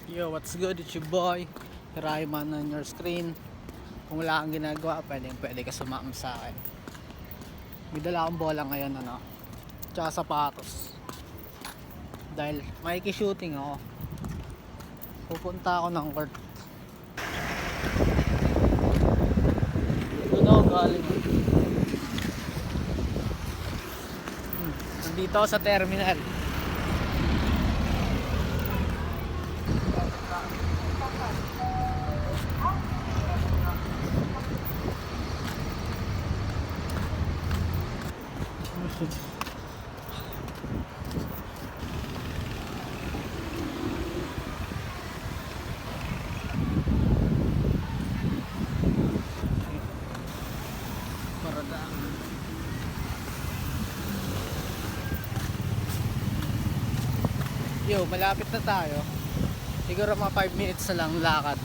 Yo, what's good? It's your boy Rayman on your screen. Kung wala kang ginagawa, pwede ka sumama sa akin. May dala akong bola ngayon, tsaka sapatos. Dahil makiki-shooting ako. Pupunta ako ng court. Doon ako galing. Nandito ako sa terminal. Yo, malapit na tayo. Siguro mga 5 minutes na lang lakad.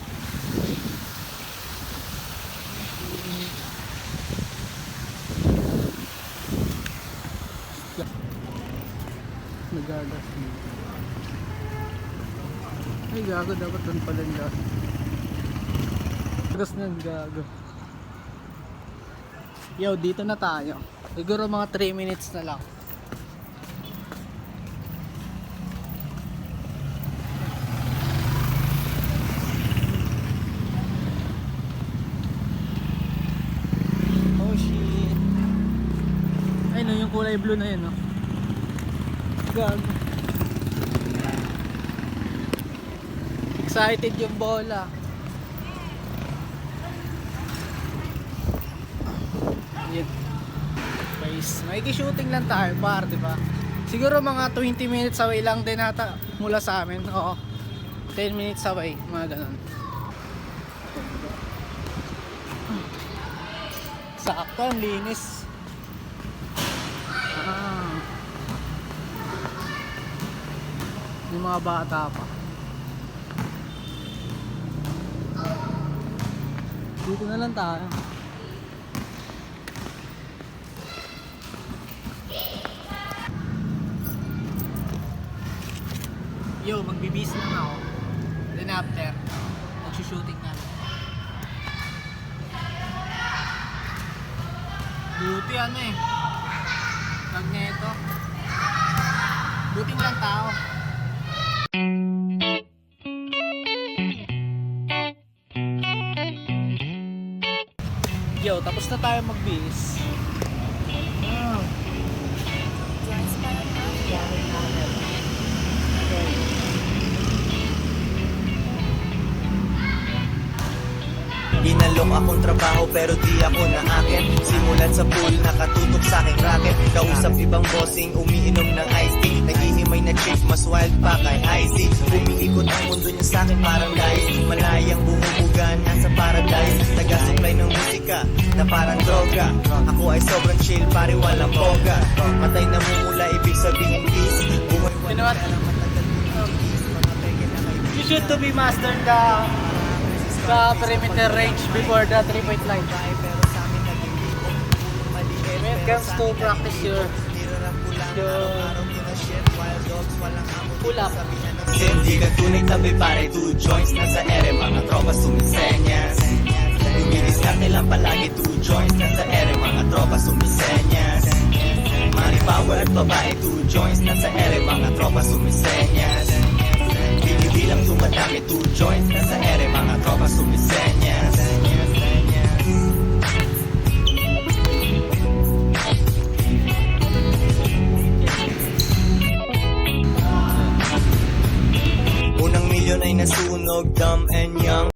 Nagagas. Ay gago, dapat doon pala yung gas. Gas na gago. Yo, dito na tayo. Siguro mga 3 minutes na lang. Yung kulay blue na yun, no? Gago. Excited yung bola. Yun. Guys, makiki-shooting lang tayo, par, diba? Siguro mga 20 minutes away lang din ata mula sa amin. Oo. 10 minutes away, mga ganun. Sakto, ang linis. Yung mga bata pa. Dito na lang tayo. Yo, magbibis lang ako. Then after, magsushooting na. Buti tag neto. Buti lang tao. Yo, tapos na tayo magbihis. Inalok akong trabaho pero di ako na akin. Simulan sa pool, nakatutok sa aking racket. Kausap ibang bossing, umiinom ng iced tea. Naghihimay na chick, mas wild pa kay Icy. Umiikot ang mundo niya sa akin parang dice. Malayang bumubugan, nasa paradise. Taga-supply ng musika na parang droga. Ako ay sobrang chill, pare walang boga. Matay na mumula, ibig sabihin peace. Buhay wala ka lang matagal mo. You should to be mastered the perimeter range before the 3-point line. When it comes to practice your pull up. Hindi ka tunay tabi pare, 2 joints nasa ere, mga tropa sumisenyas. Dumidiskarte lang palagi, 2 joints nasa ere, mga tropa sumisenyas. Money, power at babae, 2 joints nasa ere, mga tropa sumisenyas. Binibilang tumatami, 2 joints nasa ere, mga tropa sumisenyas. Unang milyon ay nasunog, dumb and young.